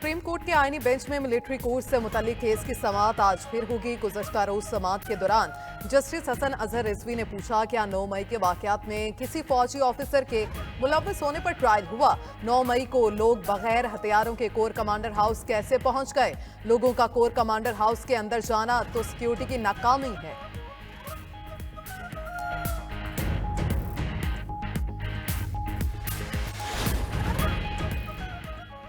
Supreme court के आईनी bench में मिलिट्री कोर्ट से मुतल्लिक केस की समाअत आज फिर होगी। गुज़श्ता रोज समाअत के दौरान जस्टिस हसन अजहर रिजवी ने पूछा क्या 9 मई के वाकयात में किसी फौजी ऑफिसर के मुलव्वस होने पर ट्रायल हुआ। 9 मई को लोग बगैर हथियारों के कोर कमांडर हाउस कैसे पहुंच गए। लोगों का कोर कमांडर हाउस के अंदर जाना तो सिक्योरिटी की नाकामी है।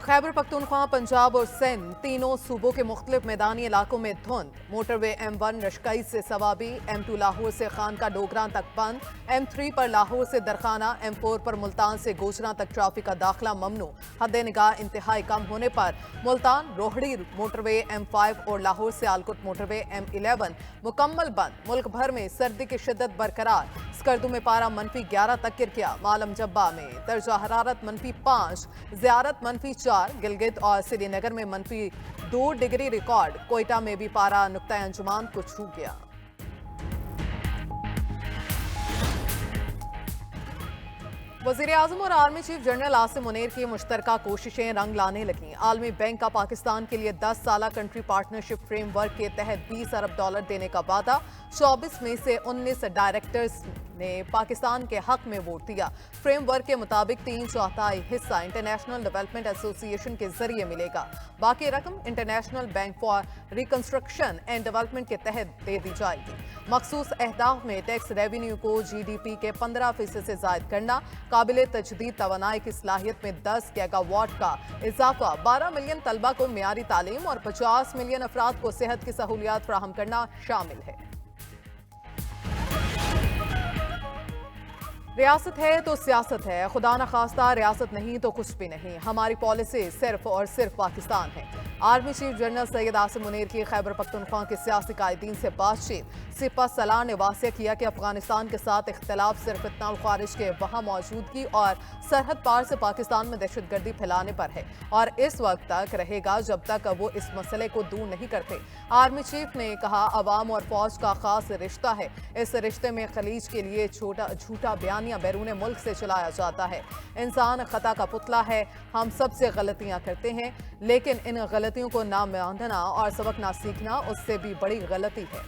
खैबर पख्तूनख्वा, पंजाब और सिंध तीनों सूबों के मुख्तलिफ मैदानी इलाकों में धुंध। मोटरवे M1 रशकई से सवाबी, M2 लाहौर से खानका डोगरा तक बंद, M3 पर लाहौर से दरखाना, M4 पर मुल्तान से गोजरा तक ट्रैफिक का दाखिला ममनू। हद निगाह इंतहाई कम होने पर मुल्तान रोहड़ी मोटरवे M5 और लाहौर से आलकुट मोटरवे M11 मुकम्मल बंद। मुल्क भर में सर्दी की शिद्दत बरकरार। स्कर्दू में पारा -11 तक गिर गया। मालम जब्बा में दर्जा हरारत -5, ज़ियारत -4, गिलगित और श्रीनगर में -2 डिग्री रिकॉर्ड। कोयटा में भी पारा नुक्ता अंजुमान को छू गया। वज़ीर-ए-आज़म और army chief general Asim Munir की मुश्तरका कोशिशें रंग लाने लगीं। आलमी बैंक का पाकिस्तान के लिए 10 साला कंट्री पार्टनरशिप फ्रेमवर्क के तहत $20 अरब देने का वादा। 24 में से 19 डायरेक्टर्स ने पाकिस्तान के हक में वोट दिया। फ्रेमवर्क के मुताबिक 3/4 हिस्सा इंटरनेशनल डेवलपमेंट एसोसिएशन के जरिए मिलेगा। बाकी रकम international bank for reconstruction and development के तहत दे दी जाएगी। मखसूस अहदाफ में टैक्स रेवेन्यू को GDP के 15% से जायद करना, काबिल तजदीद तवानाई की सलाहियत में 10 गीगावाट का इजाफा, 12 मिलियन तलबा को मियारी तालीम और 50 मिलियन अफराद को सेहत की सहूलियात फराहम करना शामिल है। रियासत है तो सियासत है, खुदा न खास्ता रियासत नहीं तो कुछ भी नहीं। हमारी पॉलिसी सिर्फ और सिर्फ पाकिस्तान है। Army chief general Syed Asim Munir की खैबर पख्तूनख्वा के सियासी कायदीन से बातचीत। सिपा सलाह ने वासिया किया कि अफगानिस्तान के साथ इख्तलाफ सिर्फ इत्नाल ख्वारिज के वहाँ मौजूदगी और सरहद पार से पाकिस्तान में दहशतगर्दी फैलाने पर है और इस वक्त तक रहेगा जब तक वो इस मसले को दूर नहीं करते। आर्मी चीफ ने कहा अवाम और फौज का खास रिश्ता है। इस रिश्ते में खलीज के लिए झूठा बयानिया बैरून मुल्क से चलाया जाता है। इंसान खता का पुतला है। हम सबसे गलतियां करते हैं, लेकिन इन गलतियों को ना मानना और सबक ना सीखना उससे भी बड़ी गलती है।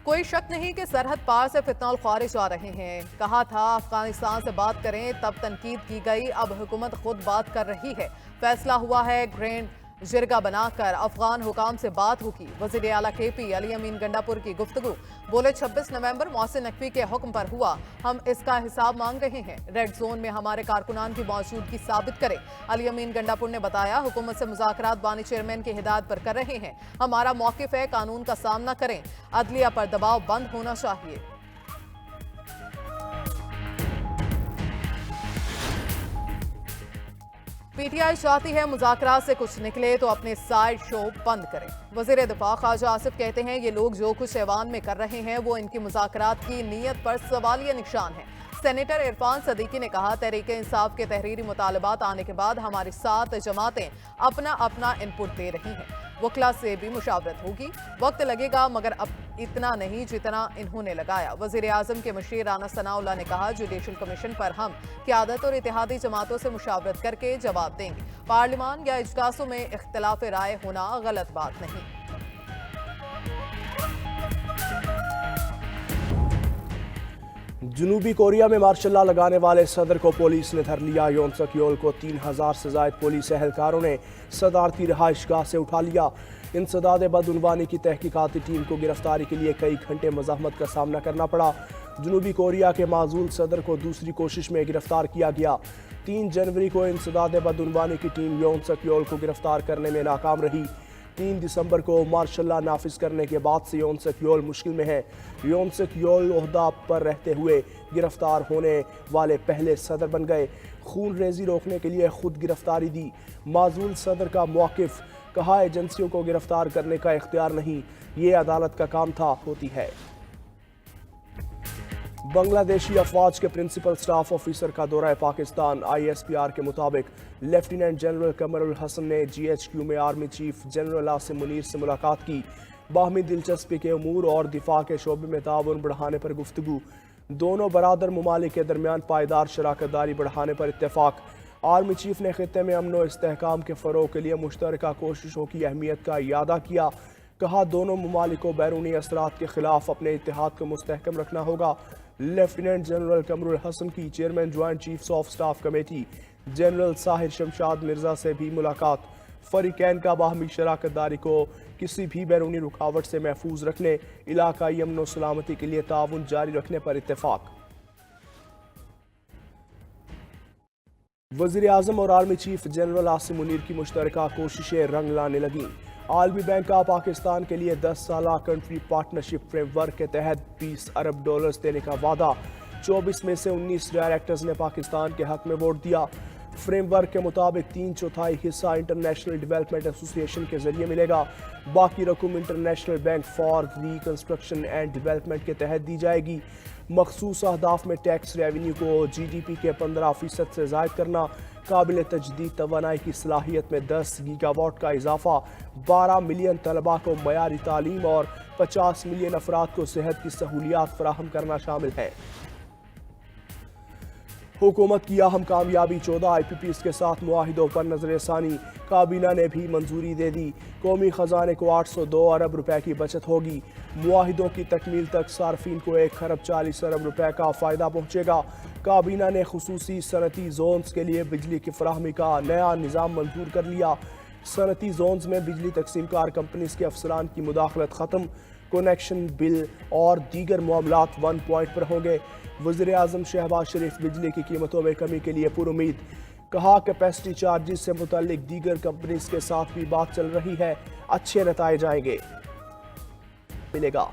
कोई शक नहीं कि सरहद पार से फितनाल ख्वारिज आ रहे हैं। कहा था अफगानिस्तान से बात करें, तब तनकीद की गई, अब हुकूमत खुद बात कर रही है। फैसला हुआ है ग्रैंड जिरगा बनाकर अफगान हुकाम से बात होगी। वज़ीर आला KP अली अमीन गंडापुर की गुफ्तगू। बोले 26 नवंबर मोहसिन नकवी के हुक्म पर हुआ, हम इसका हिसाब मांग रहे हैं। रेड जोन में हमारे कारकुनान की मौजूदगी साबित करें। अली अमीन गंडापुर ने बताया हुकूमत से मुज़ाकरात बानी चेयरमैन की हिदायत पर कर रहे हैं। हमारा मौक़िफ़ है कानून का सामना करें, अदलिया पर दबाव बंद होना चाहिए। PTI चाहती है मुज़ाकरात से कुछ निकले तो अपने साइड शो बंद करें। वज़ीर दिफा ख्वाजा आसिफ कहते हैं ये लोग जो कुछ ऐवान में कर रहे हैं वो इनकी मुज़ाकरात की नीयत पर सवालिया निशान है। सेनेटर इरफान सदीकी ने कहा तहरीक इंसाफ के तहरीरी मुतालबात आने के बाद हमारी 7 जमातें अपना अपना इनपुट दे रही हैं। वकला से भी मुशावरत होगी, वक्त लगेगा मगर अब इतना नहीं जितना इन्होंने लगाया। वज़ीर आज़म के मशीर राना सनाउल्लाह ने कहा जुडिशल कमीशन पर हम क़यादत और इत्तेहादी जमातों से मुशावरत करके जवाब देंगे। पार्लिमान या इजलासों में इख्तिलाफ राय होना गलत बात नहीं। जनूबी कोरिया में मार्शल लॉ लगाने वाले सदर को पुलिस ने धर लिया। योन सक योल को 3000 से जायद पुलिस एहलकारों ने सदारती रहायशगाह से उठा लिया। इंसदाद बदउनवानी की तहकीकाती टीम को गिरफ्तारी के लिए कई घंटे मज़ाहमत का सामना करना पड़ा। जनूबी कोरिया के माजूल सदर को दूसरी कोशिश में गिरफ्तार किया गया। 3 जनवरी को इंसदाद बदउनवानी की टीम योन सक योल को गिरफ्तार करने में नाकाम रही। 3 दिसंबर को मार्शल लॉ नाफिज करने के बाद से योन सक योल मुश्किल में है। योन सक योल ओहदा पर रहते हुए गिरफ्तार होने वाले पहले सदर बन गए। खून रेजी रोकने के लिए खुद गिरफ्तारी दी। माजूल सदर का मौक़िफ़, कहा एजेंसियों को गिरफ्तार करने का इख्तियार नहीं, ये अदालत का काम था, होती है। बांग्लादेशी अफवाज के प्रिंसिपल स्टाफ ऑफिसर का दौरा पाकिस्तान। ISPR के मुताबिक लेफ्टिनेंट जनरल कमरुल हसन ने GHQ में army chief general Asim Munir से मुलाकात की। बाहमी दिलचस्पी के अमूर और दिफा के शोबे में ताउन बढ़ाने पर गुफ्तगू। दोनों बरादर ममालिक के दरमियान पायदार शराकत दारी बढ़ाने पर इत्तेफाक। آرمی چیف نے خطے میں امن و استحکام کے فروغ کے لیے مشترکہ کوششوں کی اہمیت کا اعادہ کیا. کہا دونوں ممالک کو بیرونی اثرات کے خلاف اپنے اتحاد کو مستحکم رکھنا ہوگا. لیفٹیننٹ جنرل قمر الحسن کی chairman joint chiefs of staff committee general Sahir Shamshad Mirza سے بھی ملاقات. فریقین کا باہمی شراکت داری کو کسی بھی بیرونی رکاوٹ سے محفوظ رکھنے، علاقائی امن و سلامتی کے لیے تعاون جاری رکھنے پر اتفاق. وزیر اعظم اور army chief general Asim Munir کی مشترکہ کوششیں رنگ لانے لگیں. عالمی بینک کا پاکستان کے لیے 10 سالہ کنٹری پارٹنرشپ فریم ورک کے تحت $20 ارب دینے کا وعدہ. 24 میں سے 19 ڈائریکٹرز نے پاکستان کے حق میں ووٹ دیا. فریم ورک کے مطابق 3/4 حصہ انٹرنیشنل ڈیولپمنٹ ایسوسی ایشن کے ذریعے ملے گا. باقی رقم international bank for reconstruction and development کے تحت دی جائے گی. مخصوص اہداف میں ٹیکس ریونیو کو GDP کے 15% سے زائد کرنا، قابل تجدید توانائی کی صلاحیت میں 10 گیگا واٹ کا اضافہ، 12 ملین طلباء کو معیاری تعلیم اور 50 ملین افراد کو صحت کی سہولیات فراہم کرنا شامل ہے. حکومت کی اہم کامیابی 14 IPPs کے ساتھ معاہدوں پر نظر ثانی. کابینہ نے بھی منظوری دے دی. قومی خزانے کو 802 ارب روپے کی بچت ہوگی. معاہدوں کی تکمیل تک صارفین کو 1 ارب 40 ارب روپے کا فائدہ پہنچے گا. کابینہ نے خصوصی صنعتی زونز کے لیے بجلی کی فراہمی کا نیا نظام منظور کر لیا. صنعتی زونز میں بجلی تقسیم کار کمپنیز کے افسران کی مداخلت ختم. کنیکشن بل اور دیگر معاملات 1 پوائنٹ پر ہوں گے. وزیر اعظم شہباز شریف بجلی کی قیمتوں میں کمی کے لیے پر امید. کہا کیپیسٹی چارجز سے متعلق دیگر کمپنیز کے ساتھ بھی بات چل رہی ہے، اچھے نتائج آئیں گے ملے گا.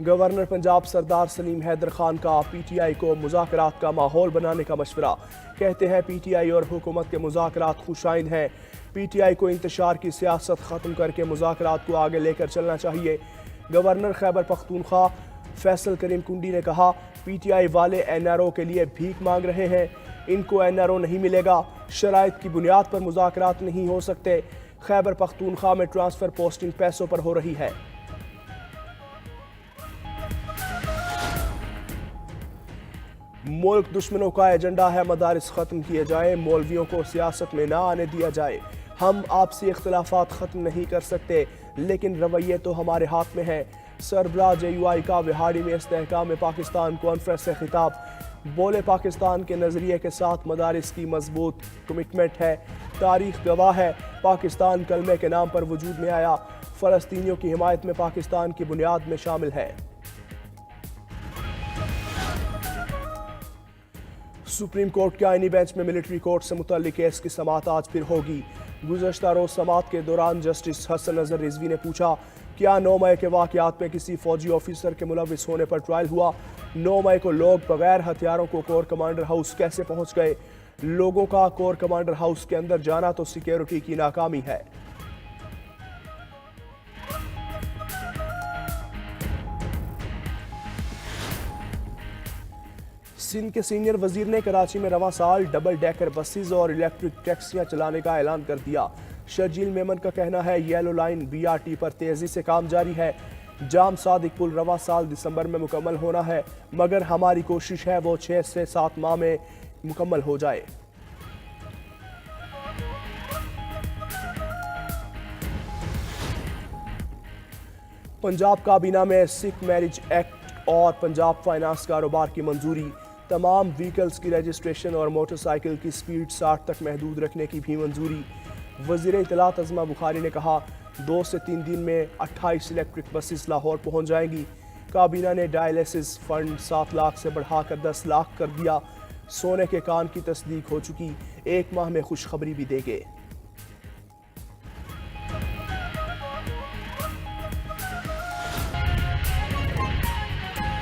گورنر پنجاب سردار سلیم حیدر خان کا PTI کو مذاکرات کا ماحول بنانے کا مشورہ. کہتے ہیں PTI اور حکومت کے مذاکرات خوش آئند ہیں. PTI کو انتشار کی سیاست ختم کر کے مذاکرات کو آگے لے کر چلنا چاہیے. گورنر خیبر پختونخوا فیصل کریم کنڈی نے کہا PTI والے NRO کے لیے بھیک مانگ رہے ہیں. ان کو NRO نہیں ملے گا. شرائط کی بنیاد پر مذاکرات نہیں ہو سکتے. خیبر پختونخوا میں ٹرانسفر پوسٹنگ پیسوں پر ہو رہی ہے. ملک دشمنوں کا ایجنڈا ہے مدارس ختم کیے جائیں، مولویوں کو سیاست میں نہ آنے دیا جائے. ہم آپسی اختلافات ختم نہیں کر سکتے لیکن رویے تو ہمارے ہاتھ میں ہیں. سربراہ JUI کا وہاڑی میں استحکام پاکستان کانفرنس سے خطاب. بولے پاکستان کے نظریے کے ساتھ مدارس کی مضبوط کمٹمنٹ ہے. تاریخ گواہ ہے پاکستان کلمے کے نام پر وجود میں آیا. فلسطینیوں کی حمایت میں پاکستان کی بنیاد میں شامل ہے. سپریم کورٹ کے آئینی بینچ میں ملٹری کورٹ سے متعلق کیس کی سماعت آج پھر ہوگی. گزشتہ روز سماعت کے دوران جسٹس حسن اظہر رضوی نے پوچھا کیا 9 مئی کے واقعات میں کسی فوجی آفیسر کے ملوث ہونے پر ٹرائل ہوا؟ 9 مئی کو لوگ بغیر ہتھیاروں کو کور کمانڈر ہاؤس کیسے پہنچ گئے؟ لوگوں کا کور کمانڈر ہاؤس کے اندر جانا تو سیکیورٹی کی ناکامی ہے. سندھ کے سینئر وزیر نے کراچی میں رواں سال ڈبل ڈیکر بسز اور الیکٹرک ٹیکسیاں چلانے کا اعلان کر دیا. شرجیل میمن کا کہنا ہے یلو لائن BRT پر تیزی سے کام جاری ہے. جام صادق پل رواں سال دسمبر میں مکمل ہونا ہے مگر ہماری کوشش ہے وہ 6 سے 7 ماہ میں مکمل ہو جائے. پنجاب کابینہ میں سکھ میرج ایکٹ اور پنجاب فائنانس کاروبار کی منظوری. تمام وہیکلز کی رجسٹریشن اور موٹر سائیکل کی سپیڈ 60 تک محدود رکھنے کی بھی منظوری. وزیر اطلاعات عظمہ بخاری نے کہا 2 سے 3 دن میں 28 الیکٹرک بسز لاہور پہنچ جائیں گی. کابینہ نے ڈائلیسس فنڈ 7 لاکھ سے بڑھا کر 10 لاکھ کر دیا. سونے کے کان کی تصدیق ہو چکی. 1 ماہ میں خوشخبری بھی دے گے.